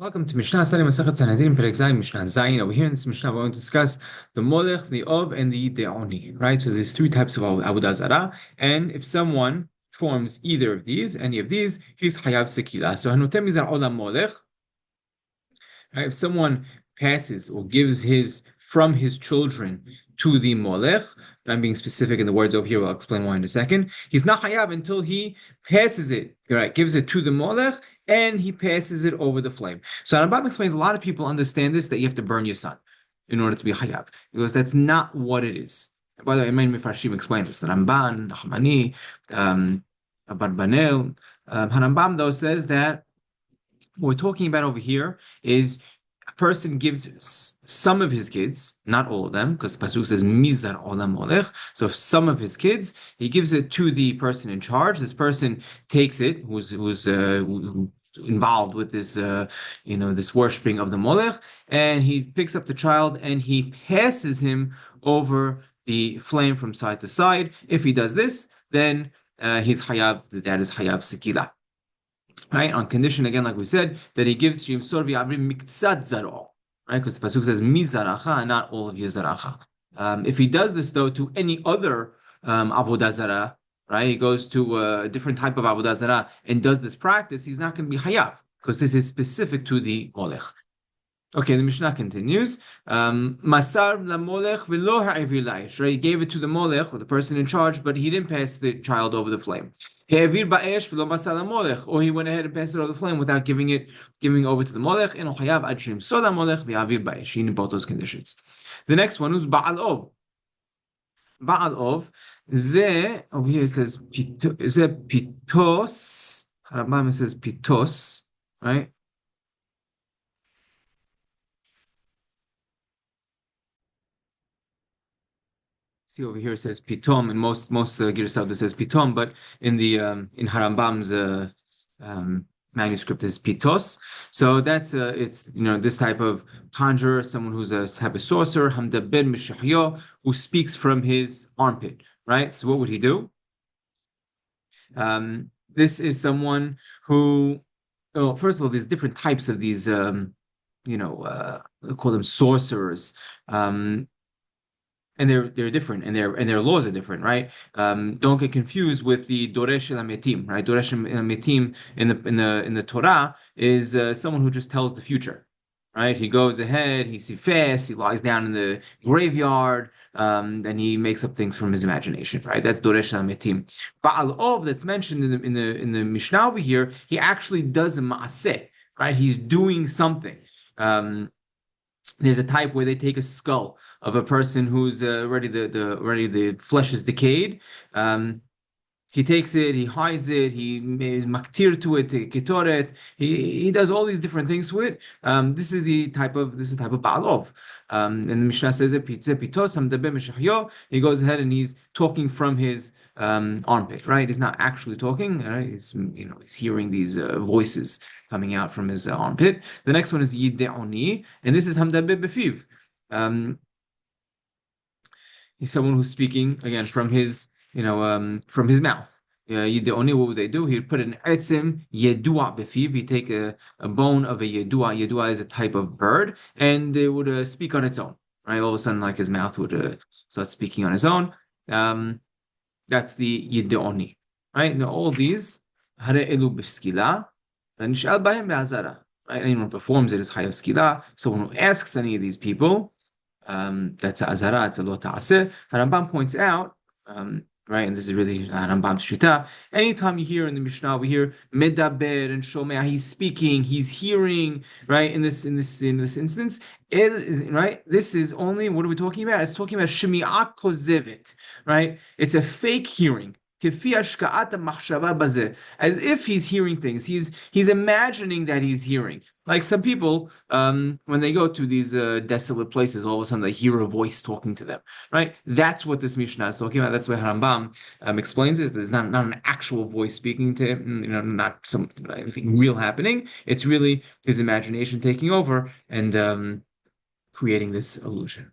Welcome to Mishna study Masachet Sanhedrin Perek Zayin Mishnah Zayin. Over here in this Mishnah, we're going to discuss the Molech, the Ov, and the Yedeoni. Right. So there's three types of Avodah Zarah, and if someone forms either of these, any of these, he's Hayav Sekila. So Hanutem Mizar Olam Molech. Right. If someone passes or gives his from his children to the Molech, I'm being specific in the words over here. I'll explain why in a second. He's not Hayav until he passes it. Right. Gives it to the Molech, and he passes it over the flame. So Rambam explains a lot of people understand this, that you have to burn your son in order to be Hayav, because that's not what it is. By the way, many Mefarshim explain this. The Ramban, Nachmani, Abarbanel. Harambam, though, says that what we're talking about over here is a person gives some of his kids, not all of them, because Pasuk says Mizar Olam Molech. So if some of his kids, he gives it to the person in charge. This person takes it, who's involved with this, this worshiping of the Molech, and he picks up the child and he passes him over the flame from side to side. If he does this, then he's Hayav, the dad is Hayav Sekila. Right, on condition again, like we said, that he gives Shim Sor V'Avrim Miktzat Zaro, right? Because the pasuk says Mizaracha and not all of Yezaracha. If he does this though to any other Avodah Zarah, right? He goes to a different type of Avodah Zarah and does this practice, he's not going to be Hayav because this is specific to the Molech. Okay, the Mishnah continues. Masar la Molech v'lo ha'avir la'ish. Right, he gave it to the Molech, or the person in charge, but he didn't pass the child over the flame. Ha'avir ba'esh v'lo masar la Molech, or he went ahead and passed it over the flame without giving over to the Molech. Eno chayav ad sheyimsor la Molech v'ya'avir ba'esh. He need both those conditions. The next one is Ba'al Ov. Ba'al Ov, over here it says pitos. Harambam says pitos, right? See over here it says pitom, and most Girsavda says pitom, but in the in Harambam's manuscript is pitos. So that's it's this type of conjurer, someone who's a type of sorcerer, hamdaber mishahyo, who speaks from his armpit, right? So what would he do? This is someone who, well, first of all, there's different types of these, we call them sorcerers. And they're different, and their laws are different, right? Don't get confused with the Doresh el Metim, right? Doresh el Metim in the Torah is someone who just tells the future, right? He goes ahead, he sifes, he lies down in the graveyard, and he makes up things from his imagination, right? That's Doresh el Metim. Ba'al Ov, that's mentioned in the Mishnah over here, he actually does a maaseh, right? He's doing something. There's a type where they take a skull of a person who's already the flesh is decayed. He takes it, he hides it, he is maktir to it, ketoret. He does all these different things to it. This is the type of ba'alov. And the Mishnah says that he goes ahead and he's talking from his armpit, right? He's not actually talking, right? He's hearing these voices coming out from his armpit. The next one is Yedeoni, and this is hamdabe befiv. He's someone who's speaking again from his from his mouth. Yedeoni, what would they do? He'd put an etzim yedua befiv. He'd take a bone of a yedua. Yedua is a type of bird, and it would speak on its own. Right, all of a sudden, like his mouth would start speaking on its own. That's the Yedeoni. Right, now all these hare elu b'skila. Right? Anyone who performs it is chayav skila. Someone who asks any of these people, that's a azara, it's a lo ta'aseh. Rambam points out, right, and this is really Rambam's shita. Anytime you hear in the Mishnah, we hear medaber and shomea, he's speaking, he's hearing, right? In this instance, it is right. This is only, what are we talking about? It's talking about shemi'ah kozevit, right? It's a fake hearing. As if he's hearing things. He's imagining that he's hearing. Like some people, when they go to these desolate places, all of a sudden they hear a voice talking to them, right? That's what this Mishnah is talking about. That's why Harambam explains this. There's not an actual voice speaking to him, not anything real happening. It's really his imagination taking over and creating this illusion.